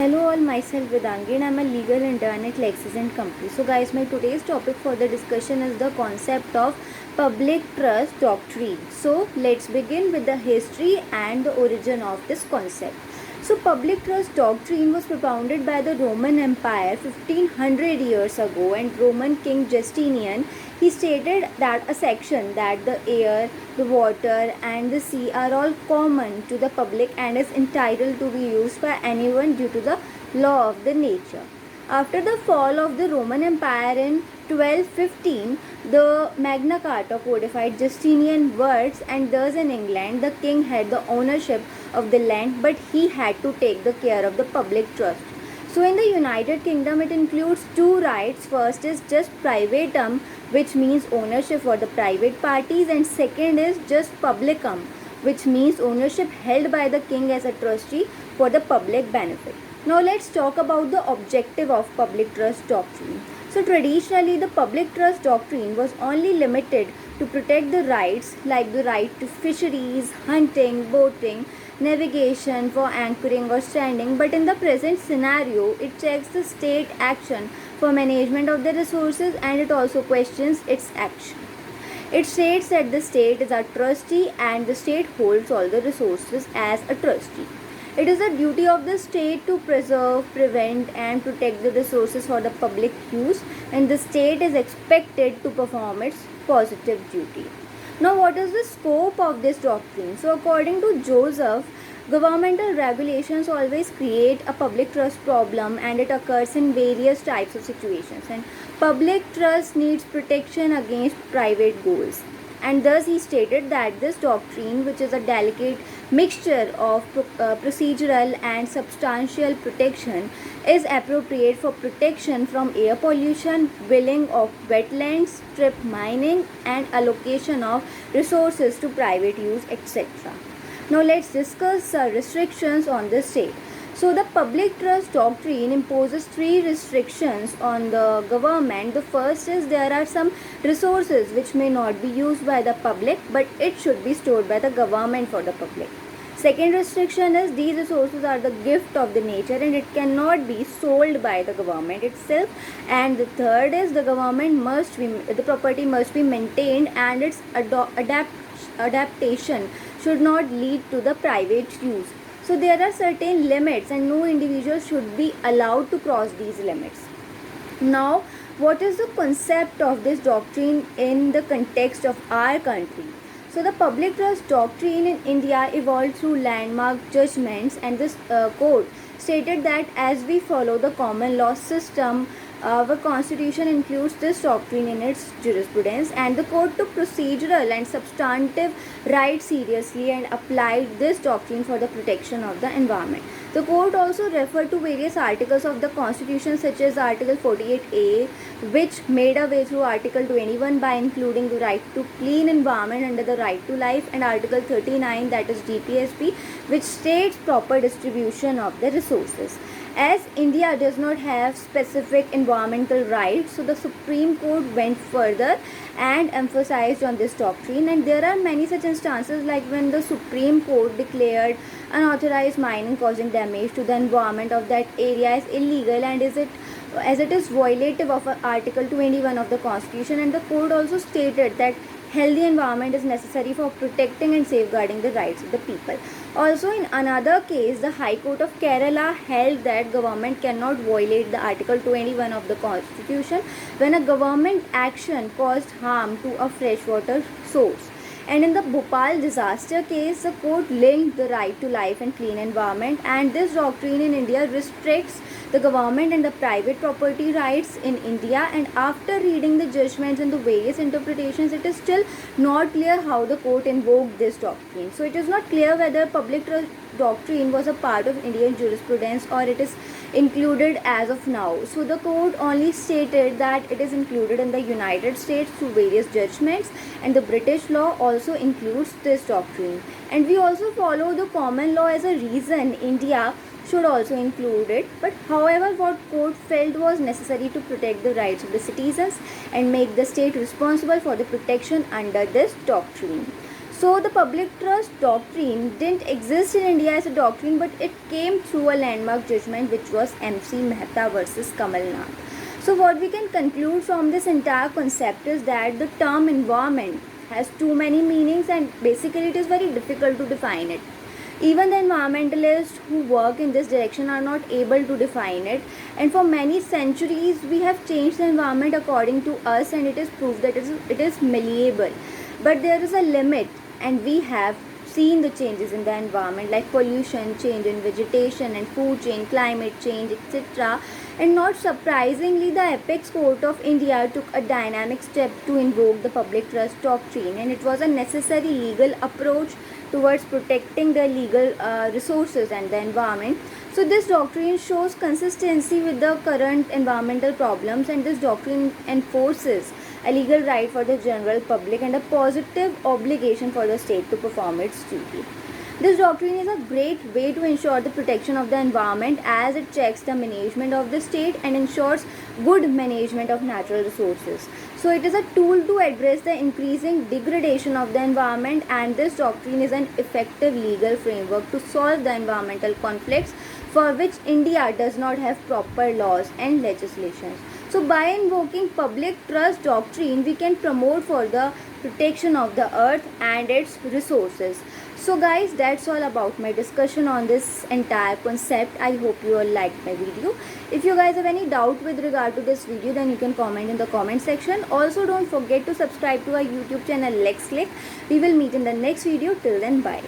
Hello all, myself Vedangi and I'm a legal intern at Lexis and Company. So guys, my today's topic for the discussion is the concept of public trust doctrine. So let's begin with the history and the origin of this concept. So public trust doctrine was propounded by the Roman Empire 1500 years ago, and Roman King Justinian, he stated that a section that the air, the water and the sea are all common to the public and is entitled to be used by anyone due to the law of the nature. After the fall of the Roman Empire in 1215, the Magna Carta codified Justinian words, and thus in England the king had the ownership of the land, but he had to take the care of the public trust. So in the United Kingdom it includes two rights. First is just privatum, which means ownership for the private parties, and second is just publicum, which means ownership held by the king as a trustee for the public benefit. Now let's talk about the objective of public trust doctrine. So traditionally the public trust doctrine was only limited to protect the rights like the right to fisheries, hunting, boating, navigation for anchoring or stranding, but in the present scenario it checks the state action for management of the resources, and it also questions its action. It states that the state is a trustee and the state holds all the resources as a trustee. It is the duty of the state to preserve, prevent, and protect the resources for the public use, and the state is expected to perform its positive duty. Now, what is the scope of this doctrine? So, according to Joseph, governmental regulations always create a public trust problem, and it occurs in various types of situations. And public trust needs protection against private goals. And thus, he stated that this doctrine, which is a delicate mixture of procedural and substantial protection, is appropriate for protection from air pollution, billing of wetlands, strip mining, and allocation of resources to private use, etc. Now let's discuss restrictions on the state. So the public trust doctrine imposes three restrictions on the government. The first is there are some resources which may not be used by the public, but it should be stored by the government for the public. Second restriction is these resources are the gift of the nature and it cannot be sold by the government itself. And the third is the property must be maintained, and its adaptation should not lead to the private use. So there are certain limits and no individual should be allowed to cross these limits. Now, what is the concept of this doctrine in the context of our country? So the public trust doctrine in India evolved through landmark judgments, and this court stated that as we follow the common law system, our constitution includes this doctrine in its jurisprudence, and the court took procedural and substantive rights seriously and applied this doctrine for the protection of the environment. The court also referred to various articles of the constitution such as Article 48A, which made a way through Article 21 by including the right to clean environment under the right to life, and Article 39, that is DPSP, which states proper distribution of the resources. As India does not have specific environmental rights, so the Supreme Court went further and emphasized on this doctrine, and there are many such instances like when the Supreme Court declared unauthorized mining causing damage to the environment of that area is illegal, and it is violative of Article 21 of the Constitution, and the court also stated that healthy environment is necessary for protecting and safeguarding the rights of the people. Also, in another case, the High Court of Kerala held that government cannot violate the Article 21 of the Constitution when a government action caused harm to a freshwater source. And in the Bhopal disaster case, the court linked the right to life and clean environment, and this doctrine in India restricts the government and the private property rights in India. And after reading the judgments and the various interpretations, it is still not clear how the court invoked this doctrine. So it is not clear whether public trust doctrine was a part of Indian jurisprudence or it is included as of now. So the court only stated that it is included in the United States through various judgments, and the British law also includes this doctrine. And we also follow the common law as a reason India should also include it. But however, what court felt was necessary to protect the rights of the citizens and make the state responsible for the protection under this doctrine. So the public trust doctrine didn't exist in India as a doctrine, but it came through a landmark judgment, which was MC Mehta versus Kamal Nath. So what we can conclude from this entire concept is that the term environment has too many meanings, and basically it is very difficult to define it. Even the environmentalists who work in this direction are not able to define it, and for many centuries we have changed the environment according to us, and it is proved that it is malleable. But there is a limit, and we have seen the changes in the environment like pollution, change in vegetation and food chain, climate change, etc. And not surprisingly, the Apex Court of India took a dynamic step to invoke the public trust doctrine, and it was a necessary legal approach towards protecting the legal resources and the environment. So this doctrine shows consistency with the current environmental problems, and this doctrine enforces a legal right for the general public and a positive obligation for the state to perform its duty. This doctrine is a great way to ensure the protection of the environment, as it checks the management of the state and ensures good management of natural resources. So it is a tool to address the increasing degradation of the environment, and this doctrine is an effective legal framework to solve the environmental conflicts for which India does not have proper laws and legislations. So by invoking public trust doctrine, we can promote for the protection of the earth and its resources. So guys, that's all about my discussion on this entire concept. I hope you all liked my video. If you guys have any doubt with regard to this video, then you can comment in the comment section. Also, don't forget to subscribe to our YouTube channel Lex Click. We will meet in the next video. Till then, bye.